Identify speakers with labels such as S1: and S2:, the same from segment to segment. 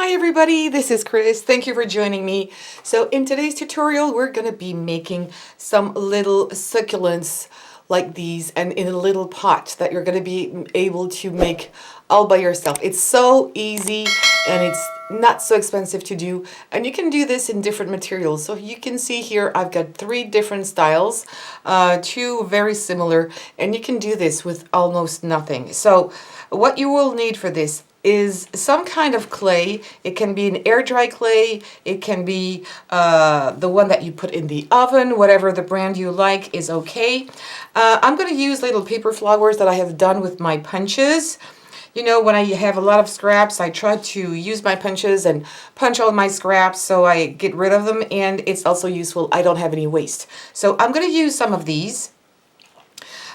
S1: Hi everybody, this is Chris. Thank you for joining me. So in today's tutorial, we're going to be making some little succulents like these and in a little pot that you're going to be able to make all by yourself. It's so easy and it's not so expensive to do, and you can do this in different materials. So you can see here I've got 3 different styles, 2 very similar, and you can do this with almost nothing. So what you will need for this is some kind of clay. It can be an air dry clay, it can be the one that you put in the oven, whatever the brand you like is okay. I'm going to use little paper flowers that I have done with my punches. You know, when I have a lot of scraps, I try to use my punches and punch all my scraps so I get rid of them, and it's also useful. I don't have any waste. So I'm going to use some of these.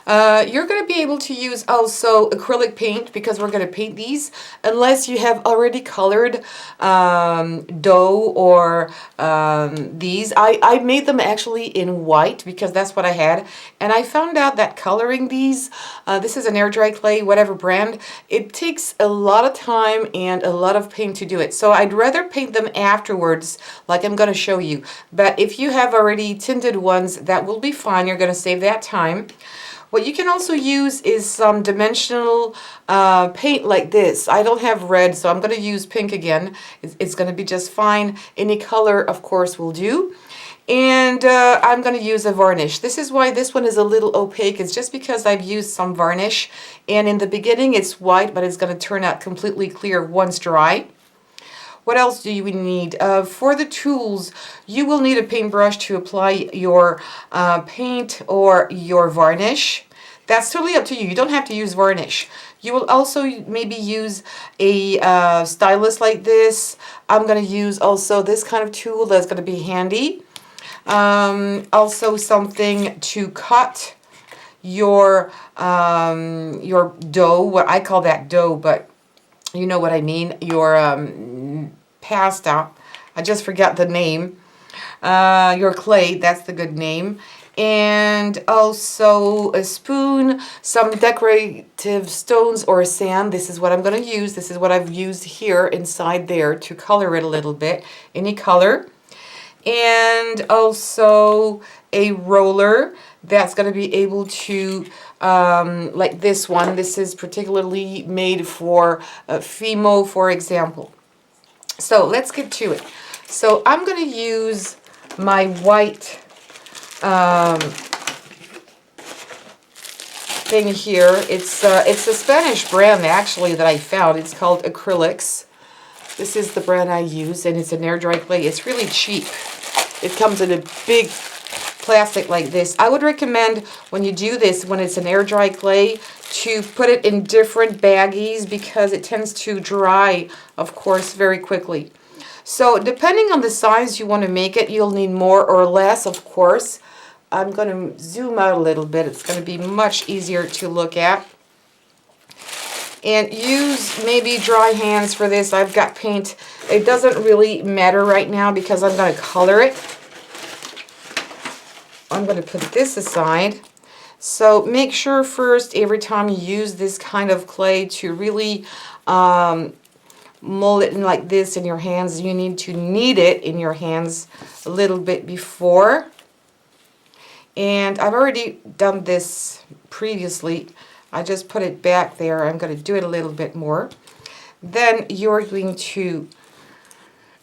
S1: You're going to be able to use also acrylic paint because we're going to paint these, unless you have already colored dough or these. I made them actually in white because that's what I had, and I found out that coloring these, this is an air dry clay, whatever brand, it takes a lot of time and a lot of paint to do it. So I'd rather paint them afterwards like I'm going to show you. But if you have already tinted ones, that will be fine. You're going to save that time. What you can also use is some dimensional paint like this. I don't have red, so I'm going to use pink again. It's going to be just fine. Any color, of course, will do. And I'm going to use a varnish. This is why this one is a little opaque. It's just because I've used some varnish. And in the beginning, it's white, but it's going to turn out completely clear once dry. What else do you need? For the tools, you will need a paintbrush to apply your paint or your varnish. That's totally up to you. You don't have to use varnish. You will also maybe use a stylus like this. I'm going to use also this kind of tool that's going to be handy. Also something to cut your dough. What I call that dough, but you know what I mean. Your pasta, I just forgot the name, your clay, that's the good name, and also a spoon, some decorative stones or sand. This is what I'm going to use. This is what I've used here inside there to color it a little bit, any color, and also a roller that's going to be able to like this one. This is particularly made for Fimo, for example. So let's get to it. So I'm going to use my white thing here. It's a Spanish brand actually that I found. It's called Acrylics. This is the brand I use, and it's an air dry clay. It's really cheap. It comes in a big plastic like this. I would recommend when you do this, when it's an air dry clay, to put it in different baggies because it tends to dry, of course, very quickly. So depending on the size you want to make it, you'll need more or less, of course. I'm going to zoom out a little bit. It's going to be much easier to look at. And use maybe dry hands for this. I've got paint. It doesn't really matter right now because I'm going to color it. I'm going to put this aside. So make sure first, every time you use this kind of clay, to really mold it in like this in your hands. You need to knead it in your hands a little bit before. And I've already done this previously. I just put it back there. I'm going to do it a little bit more. Then you're going to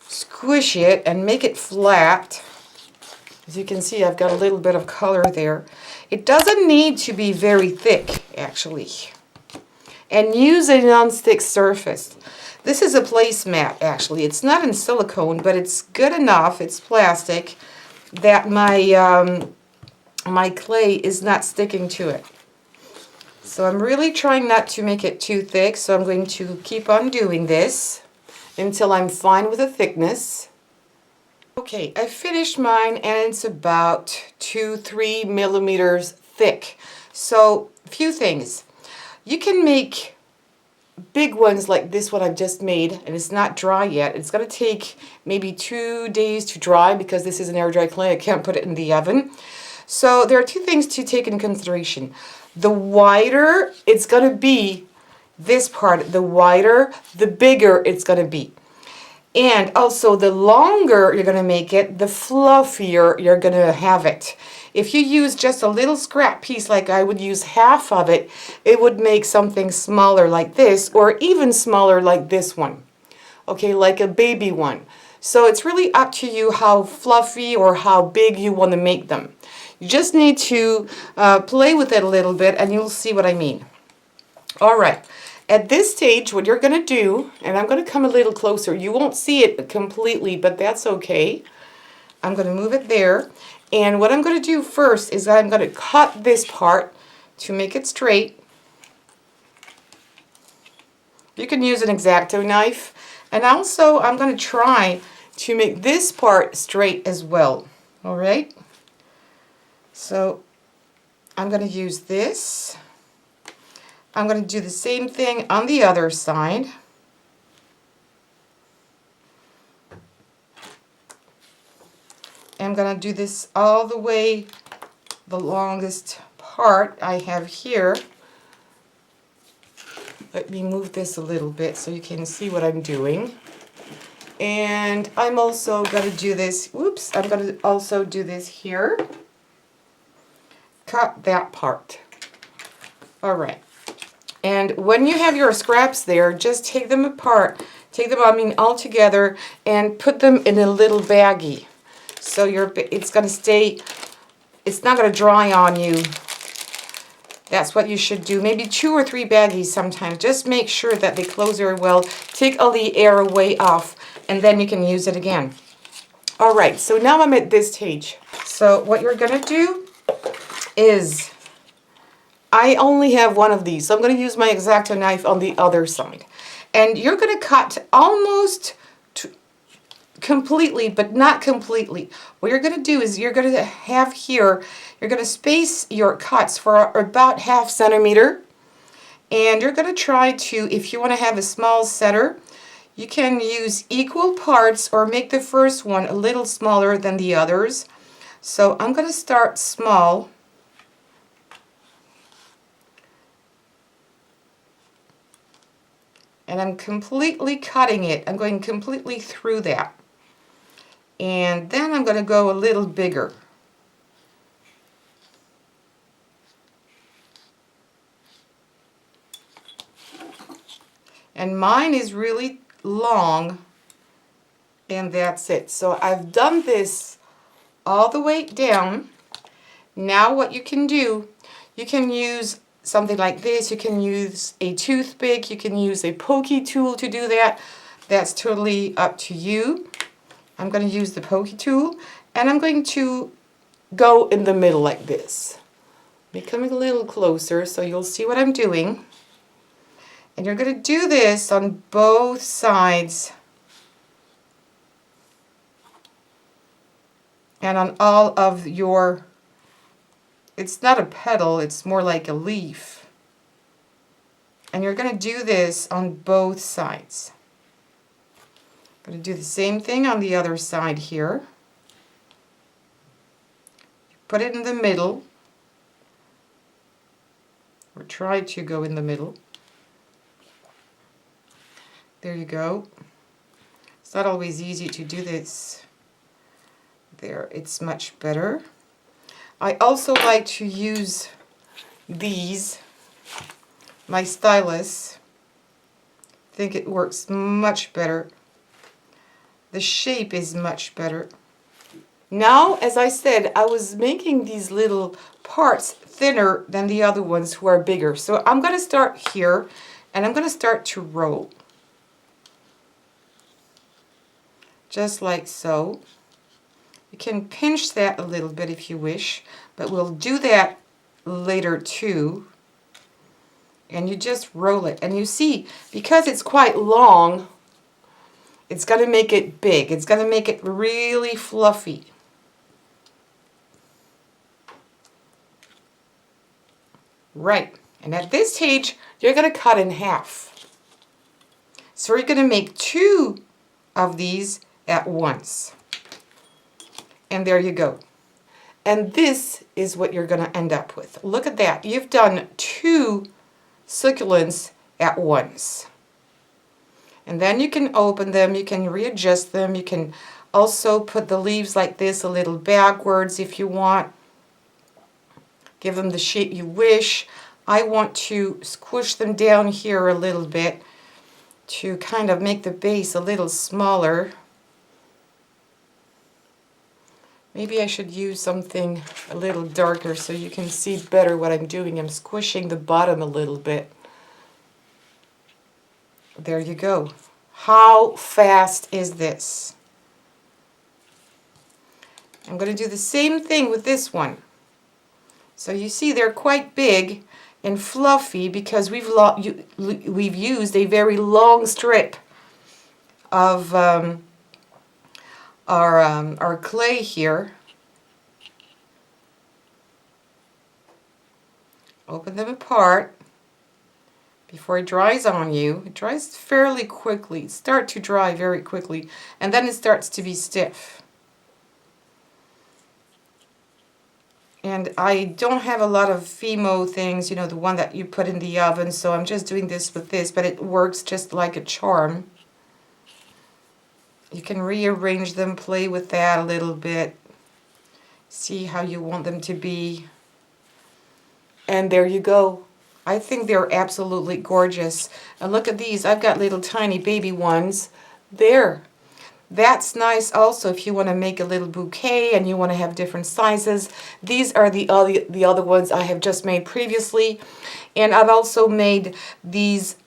S1: squish it and make it flat. As you can see, I've got a little bit of color there. It doesn't need to be very thick, actually. And use a non-stick surface. This is a placemat, actually. It's not in silicone, but it's good enough, it's plastic, that my, my clay is not sticking to it. So I'm really trying not to make it too thick, so I'm going to keep on doing this until I'm fine with the thickness. Okay, I finished mine, and it's about 2-3 millimeters thick. So, a few things. You can make big ones like this one I've just made, and it's not dry yet. It's going to take maybe 2 days to dry because this is an air dry clay. I can't put it in the oven. So, there are 2 things to take into consideration. The wider it's going to be, this part, the wider, the bigger it's going to be. And also, the longer you're going to make it, the fluffier you're going to have it. If you use just a little scrap piece, like I would use half of it, it would make something smaller like this, or even smaller like this one. Okay, like a baby one. So it's really up to you how fluffy or how big you want to make them. You just need to play with it a little bit and you'll see what I mean. All right. At this stage, what you're going to do, and I'm going to come a little closer. You won't see it completely, but that's okay. I'm going to move it there. And what I'm going to do first is I'm going to cut this part to make it straight. You can use an X-Acto knife. And also, I'm going to try to make this part straight as well. All right? So, I'm going to use this. I'm going to do the same thing on the other side. I'm going to do this all the way, the longest part I have here. Let me move this a little bit so you can see what I'm doing. And I'm also going to do this, whoops, I'm going to also do this here. Cut that part. All right. And when you have your scraps there, just take them apart, all together, and put them in a little baggie. So it's going to stay, it's not going to dry on you. That's what you should do. Maybe 2 or 3 baggies sometimes. Just make sure that they close very well. Take all the air away off, and then you can use it again. All right, so now I'm at this stage. So what you're going to do is, I only have one of these, so I'm going to use my X-Acto knife on the other side. And you're going to cut almost completely, but not completely. What you're going to do is you're going to have here, you're going to space your cuts for about ½ centimeter. And you're going to try to, if you want to have a small setter, you can use equal parts or make the first one a little smaller than the others. So I'm going to start small. And I'm completely cutting it. I'm going completely through that. And then I'm going to go a little bigger. And mine is really long, and that's it. So I've done this all the way down. Now what you can do, you can use something like this. You can use a toothpick. You can use a pokey tool to do that. That's totally up to you. I'm going to use the pokey tool, and I'm going to go in the middle like this. Becoming a little closer so you'll see what I'm doing. And you're going to do this on both sides and on all of your, it's not a petal, it's more like a leaf. And you're going to do this on both sides. I'm going to do the same thing on the other side here. Put it in the middle, or try to go in the middle. There you go. It's not always easy to do this. There, it's much better. I also like to use these, my stylus. I think it works much better. The shape is much better. Now, as I said, I was making these little parts thinner than the other ones who are bigger. So I'm going to start here, and I'm going to start to roll. Just like so. You can pinch that a little bit if you wish, but we'll do that later too. And you just roll it. And you see, because it's quite long, it's going to make it big. It's going to make it really fluffy. Right. And at this stage, you're going to cut in half. So you're going to make 2 of these at once. And there you go. And this is what you're going to end up with. Look at that. You've done 2 succulents at once. And then you can open them, you can readjust them, you can also put the leaves like this a little backwards if you want. Give them the shape you wish. I want to squish them down here a little bit to kind of make the base a little smaller. Maybe I should use something a little darker so you can see better what I'm doing. I'm squishing the bottom a little bit. There you go. How fast is this? I'm going to do the same thing with this one. So you see they're quite big and fluffy because we've used a very long strip of our clay here. Open them apart before it dries on you. It dries fairly quickly. Start to dry very quickly, and then it starts to be stiff. And I don't have a lot of Fimo things, you know, the one that you put in the oven, so I'm just doing this with this, but it works just like a charm. You can rearrange them, play with that a little bit, see how you want them to be. And there you go. I think they're absolutely gorgeous. And look at these. I've got little tiny baby ones. There. That's nice also if you want to make a little bouquet and you want to have different sizes. These are the other ones I have just made previously. And I've also made these.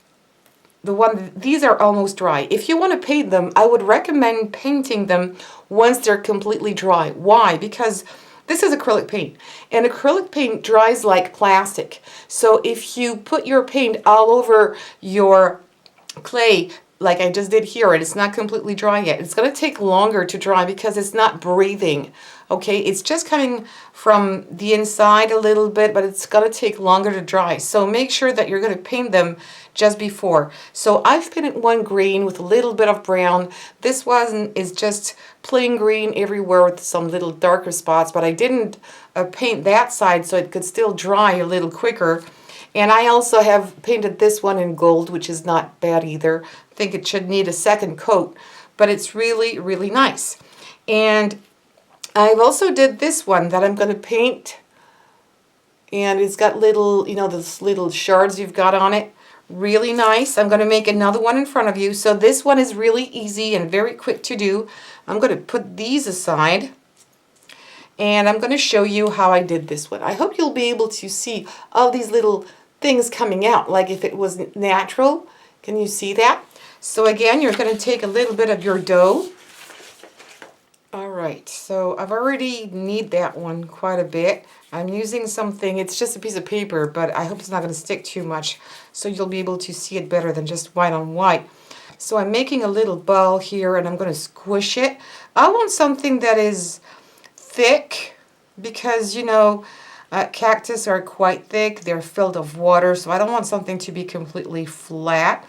S1: These are almost dry. If you want to paint them, I would recommend painting them once they're completely dry. Why? Because this is acrylic paint, and acrylic paint dries like plastic. So if you put your paint all over your clay, like I just did here, and it's not completely dry yet, it's going to take longer to dry because it's not breathing. Okay, it's just coming from the inside a little bit, but it's going to take longer to dry. So make sure that you're going to paint them just before. So I've painted one green with a little bit of brown. This one is just plain green everywhere with some little darker spots, but I didn't paint that side so it could still dry a little quicker. And I also have painted this one in gold, which is not bad either. I think it should need a second coat, but it's really, really nice. And I've also did this one that I'm going to paint, and it's got little, you know, those little shards you've got on it. Really nice. I'm going to make another one in front of you. So this one is really easy and very quick to do. I'm going to put these aside, and I'm going to show you how I did this one. I hope you'll be able to see all these little things coming out, like if it was natural. Can you see that? So again, you're going to take a little bit of your dough. Alright, so I've already kneaded that one quite a bit. I'm using something, it's just a piece of paper, but I hope it's not going to stick too much, so you'll be able to see it better than just white on white. So I'm making a little ball here, and I'm going to squish it. I want something that is thick, because, you know, cactus are quite thick. They're filled with water, so I don't want something to be completely flat.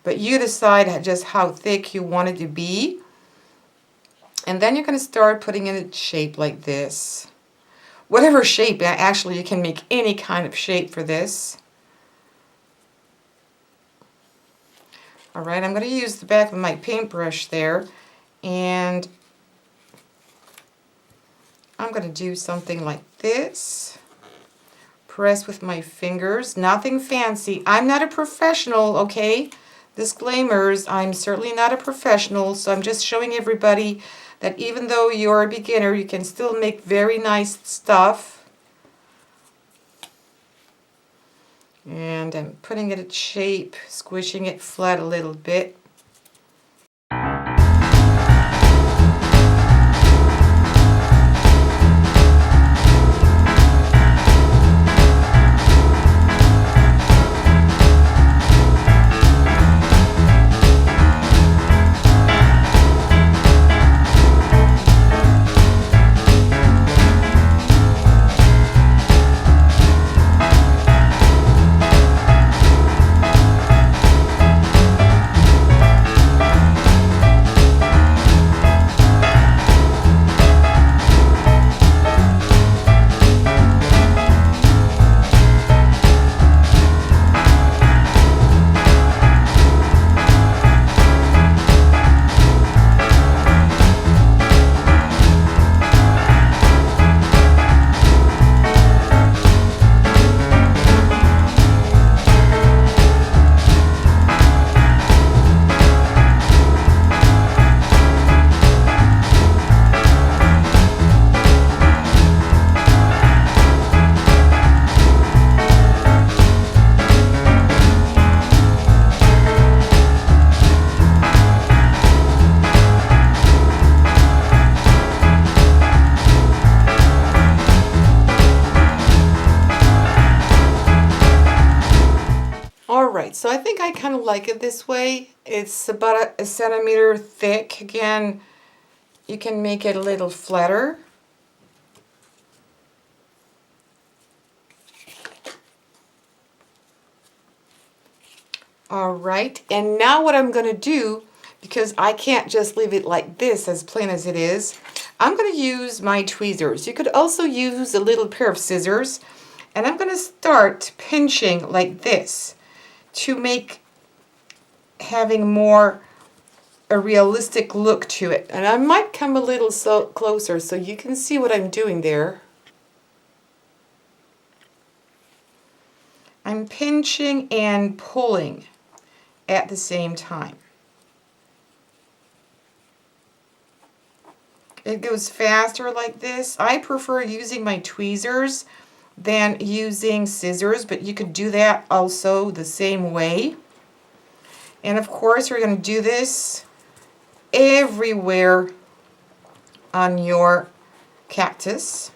S1: But you decide just how thick you want it to be. And then you're going to start putting in a shape like this. Whatever shape, actually you can make any kind of shape for this. Alright, I'm going to use the back of my paintbrush there, and I'm going to do something like this. Press with my fingers, nothing fancy. I'm not a professional, okay? Disclaimers, I'm certainly not a professional, so I'm just showing everybody that even though you're a beginner, you can still make very nice stuff. And I'm putting it in shape, squishing it flat a little bit. right, so I think I kind of like it this way. It's about a centimeter thick. Again, you can make it a little flatter. All right, and now what I'm going to do, because I can't just leave it like this as plain as it is, I'm going to use my tweezers. You could also use a little pair of scissors, and I'm going to start pinching like this to make having more a realistic look to it. And I might come a little closer so you can see what I'm doing there. I'm pinching and pulling at the same time. It goes faster like this. I prefer using my tweezers than using scissors, but you could do that also the same way. And of course, we're going to do this everywhere on your cactus.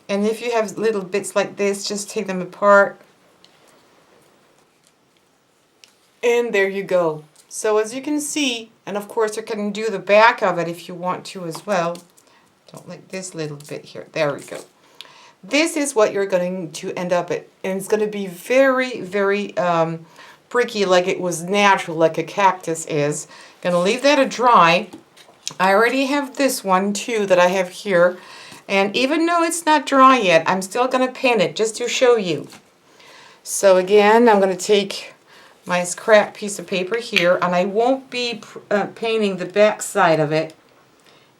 S1: And if you have little bits like this, just take them apart. And there you go. So as you can see, and of course you can do the back of it if you want to as well. Don't like this little bit here. There we go. This is what you're going to end up at. And it's going to be very, very bricky, like it was natural, like a cactus is. Going to leave that to dry. I already have this one too that I have here. And even though it's not dry yet, I'm still going to paint it just to show you. So again, I'm going to take my scrap piece of paper here, and I won't be painting the back side of it.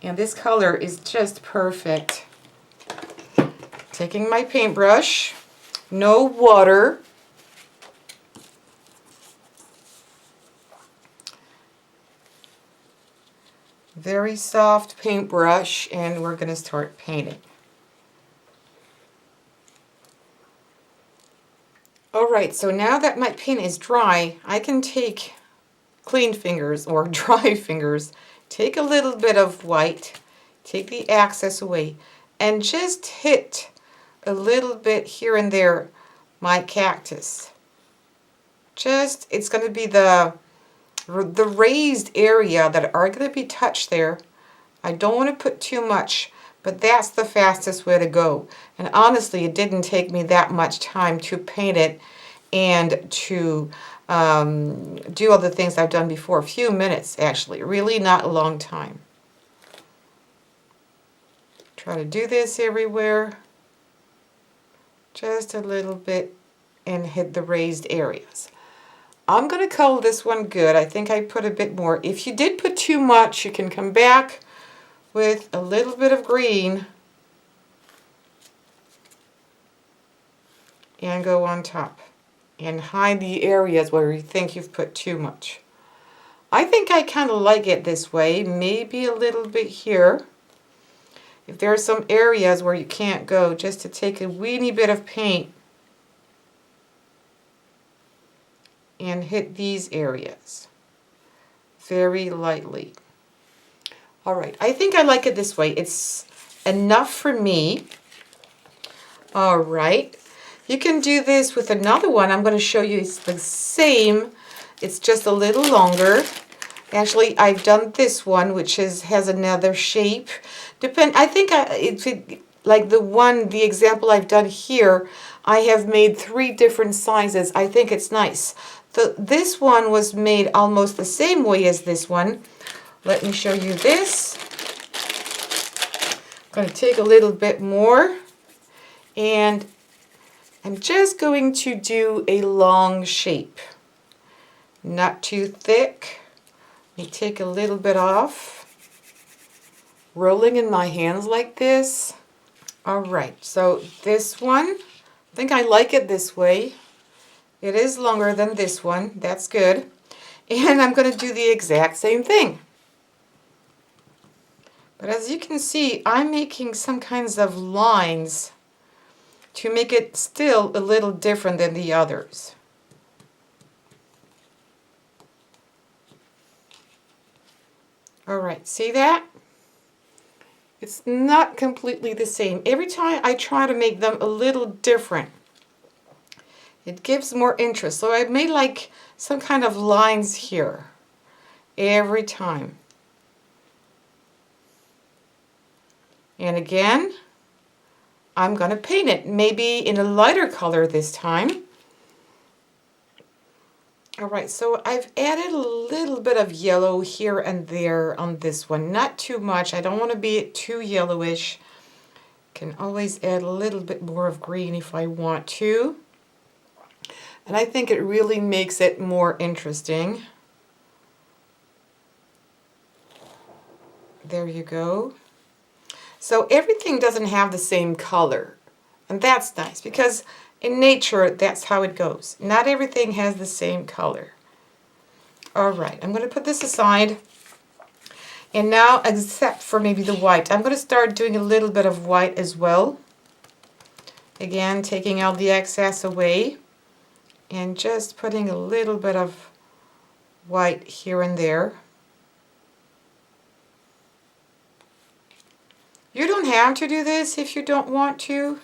S1: And this color is just perfect. Taking my paintbrush, no water. Very soft paintbrush, and we're going to start painting. Alright, so now that my paint is dry, I can take clean fingers or dry fingers, take a little bit of white, take the excess away, and just hit a little bit here and there my cactus. Just, it's going to be the raised area that are going to be touched there. I don't want to put too much, but that's the fastest way to go. And honestly, it didn't take me that much time to paint it and to do all the things I've done before. A few minutes, actually. Really not a long time. Try to do this everywhere. Just a little bit and hit the raised areas. I'm going to color this one good. I think I put a bit more. If you did put too much, you can come back with a little bit of green and go on top and hide the areas where you think you've put too much. I think I kind of like it this way, maybe a little bit here. If there are some areas where you can't go, just to take a weeny bit of paint and hit these areas very lightly. Alright, I think I like it this way. It's enough for me. Alright, you can do this with another one. I'm going to show you it's the same. It's just a little longer. Actually, I've done this one, which has another shape. I think like the example I've done here, I have made 3 different sizes. I think it's nice. This one was made almost the same way as this one. Let me show you this. I'm going to take a little bit more, and I'm just going to do a long shape. Not too thick. Let me take a little bit off. Rolling in my hands like this. Alright, so this one, I think I like it this way. It is longer than this one. That's good. And I'm going to do the exact same thing. But as you can see, I'm making some kinds of lines to make it still a little different than the others. Alright, see that? It's not completely the same. Every time I try to make them a little different. It gives more interest. So I made like some kind of lines here every time. And again, I'm going to paint it, maybe in a lighter color this time. Alright, so I've added a little bit of yellow here and there on this one. Not too much. I don't want to be too yellowish. Can always add a little bit more of green if I want to. And I think it really makes it more interesting. There you go. So everything doesn't have the same color. And that's nice because in nature, that's how it goes. Not everything has the same color. Alright, I'm going to put this aside. And now, except for maybe the white, I'm going to start doing a little bit of white as well. Again, taking all the excess away. And just putting a little bit of white here and there. You don't have to do this if you don't want to.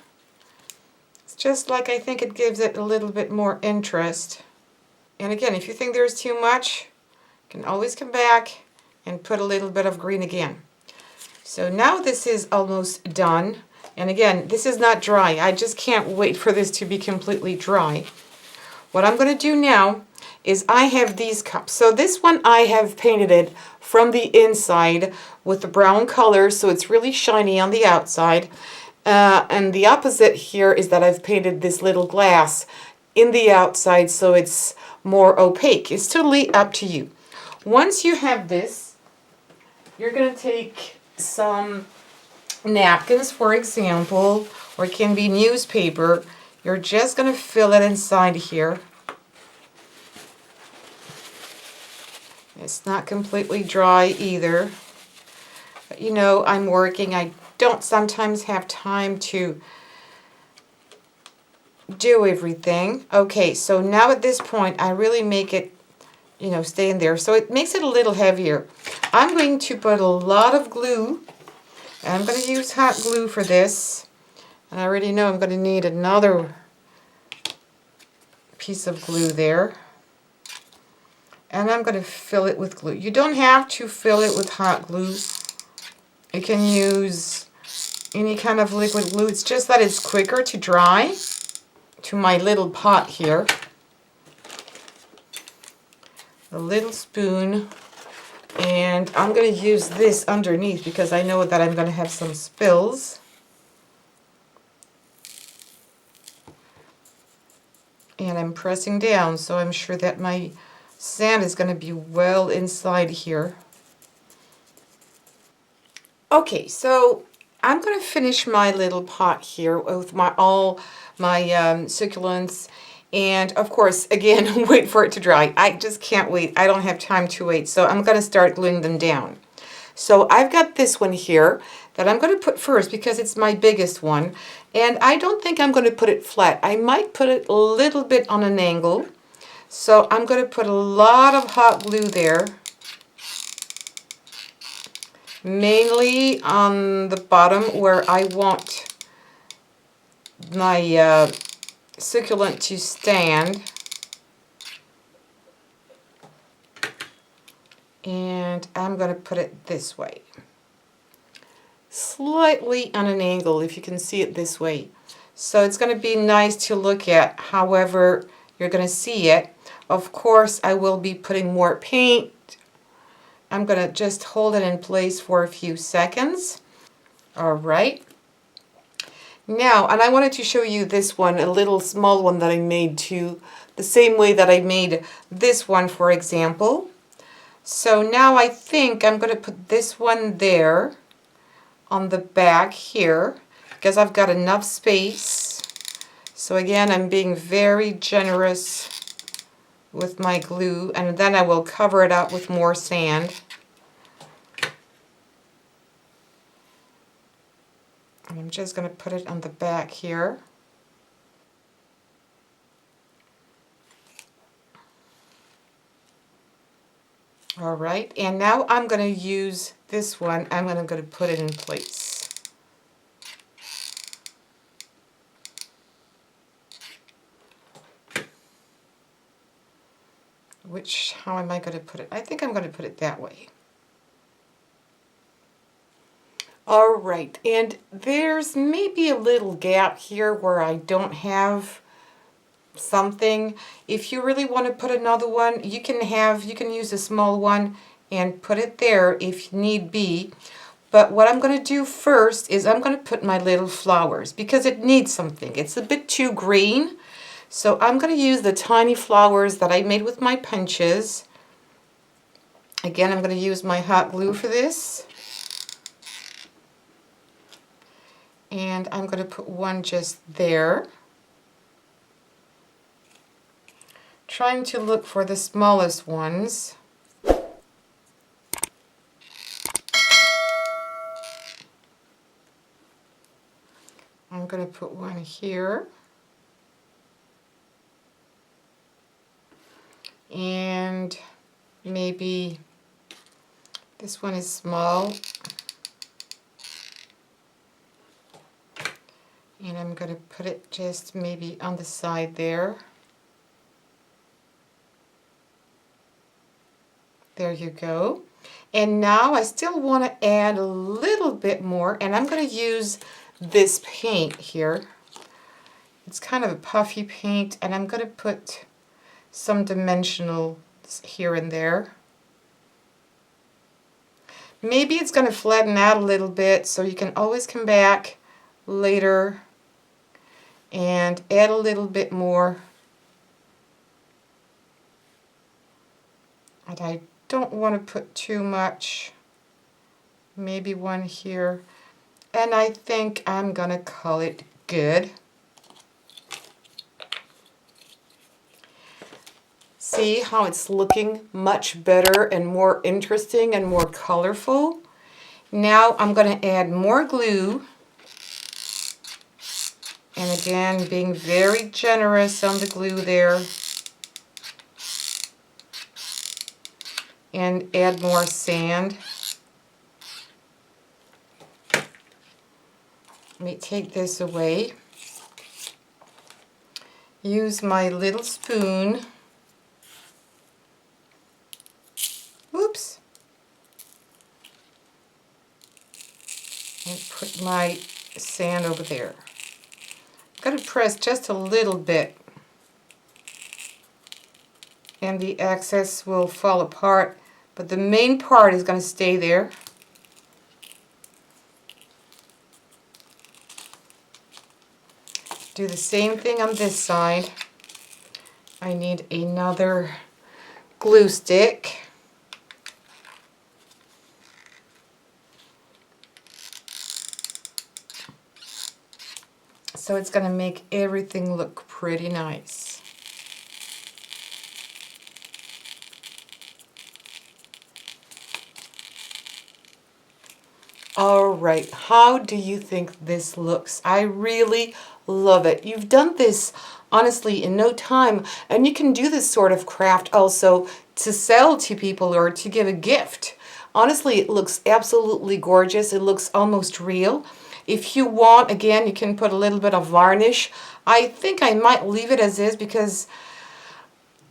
S1: It's just like I think it gives it a little bit more interest. And again, if you think there's too much, you can always come back and put a little bit of green again. So now this is almost done. And again, this is not dry. I just can't wait for this to be completely dry. What I'm going to do now is I have these cups. So this one I have painted it from the inside with the brown color, so it's really shiny on the outside. And the opposite here is that I've painted this little glass in the outside so it's more opaque. It's totally up to you. Once you have this, you're going to take some napkins, for example, or it can be newspaper. You're just going to fill it inside here. It's not completely dry either. But you know, I'm working. I don't sometimes have time to do everything. Okay, so now at this point, I really make it, you know, stay in there. So it makes it a little heavier. I'm going to put a lot of glue. And I'm going to use hot glue for this. And I already know I'm going to need another piece of glue there. And I'm going to fill it with glue. You don't have to fill it with hot glue. You can use any kind of liquid glue. It's just that it's quicker to dry. To my little pot here. A little spoon. And I'm going to use this underneath because I know that I'm going to have some spills. And I'm pressing down, so I'm sure that my sand is going to be well inside here. Okay, so I'm going to finish my little pot here with all my succulents. And of course, again, wait for it to dry. I just can't wait. I don't have time to wait. So I'm going to start gluing them down. So I've got this one here that I'm going to put first because it's my biggest one. And I don't think I'm going to put it flat. I might put it a little bit on an angle. So I'm going to put a lot of hot glue there. Mainly on the bottom where I want my succulent to stand. And I'm going to put it this way. Slightly on an angle, if you can see it this way. So it's going to be nice to look at however you're going to see it. Of course, I will be putting more paint. I'm going to just hold it in place for a few seconds. All right. Now, and I wanted to show you this one, a little small one that I made too, the same way that I made this one, for example. So now I think I'm going to put this one there on the back here because I've got enough space. So again, I'm being very generous with my glue, and then I will cover it up with more sand. And I'm just going to put it on the back here. All right, and now I'm going to use this one. I'm going to put it in place. how am I going to put it? I think I'm going to put it that way. All right, and there's maybe a little gap here where I don't have something. If you really want to put another one, you can use a small one and put it there if need be. But what I'm going to do first is I'm going to put my little flowers because it needs something. It's a bit too green. So I'm going to use the tiny flowers that I made with my punches. Again, I'm going to use my hot glue for this. And I'm going to put one just there. Trying to look for the smallest ones. I'm going to put one here. And maybe this one is small. And I'm going to put it just maybe on the side there. There you go. And now I still want to add a little bit more, and I'm going to use this paint here. It's kind of a puffy paint, and I'm going to put some dimensional here and there. Maybe it's going to flatten out a little bit, so you can always come back later and add a little bit more. And I don't want to put too much. Maybe one here. And I think I'm going to call it good. See how it's looking much better and more interesting and more colorful? Now I'm going to add more glue. And again, being very generous on the glue there. And add more sand. Let me take this away. Use my little spoon. Oops. And put my sand over there. I'm going to press just a little bit, and the excess will fall apart, but the main part is going to stay there. Do the same thing on this side. I need another glue stick. So it's going to make everything look pretty nice. All right, how do you think this looks? I really love it. You've done this honestly in no time, and you can do this sort of craft also to sell to people or to give a gift. Honestly, it looks absolutely gorgeous. It looks almost real. If you want, again, you can put a little bit of varnish. I think I might leave it as is because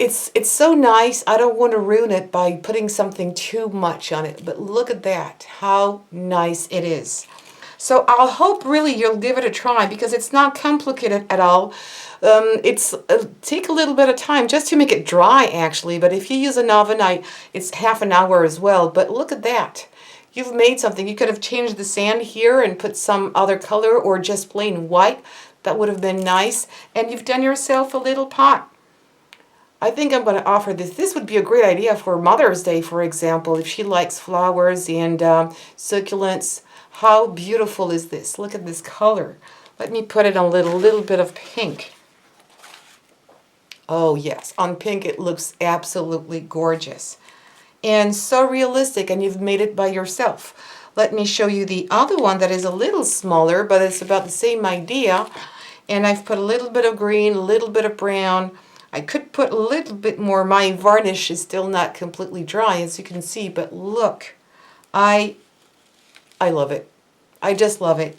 S1: it's so nice. I don't want to ruin it by putting something too much on it. But look at that, how nice it is. So I hope really you'll give it a try because it's not complicated at all. It's take a little bit of time just to make it dry actually. But if you use an oven, it's half an hour as well. But look at that. You've made something. You could have changed the sand here and put some other color or just plain white. That would have been nice. And you've done yourself a little pot. I think I'm going to offer this. This would be a great idea for Mother's Day, for example, if she likes flowers and succulents. How beautiful is this? Look at this color. Let me put it on a little bit of pink. Oh yes, on pink it looks absolutely gorgeous. And so realistic, and you've made it by yourself. Let me show you the other one that is a little smaller, but it's about the same idea. And I've put a little bit of green, a little bit of brown. I could put a little bit more. My varnish is still not completely dry, as you can see, but look, I love it. I just love it.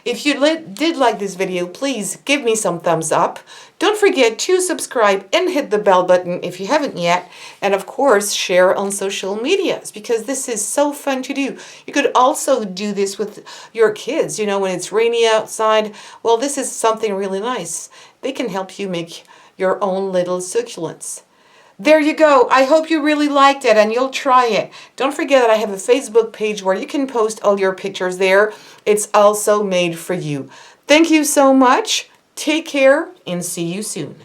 S1: If you did like this video, please give me some thumbs up. Don't forget to subscribe and hit the bell button if you haven't yet. And of course, share on social medias because this is so fun to do. You could also do this with your kids, you know, when it's rainy outside. Well, this is something really nice. They can help you make your own little succulents. There you go. I hope you really liked it and you'll try it. Don't forget that I have a Facebook page where you can post all your pictures there. It's also made for you. Thank you so much. Take care and see you soon.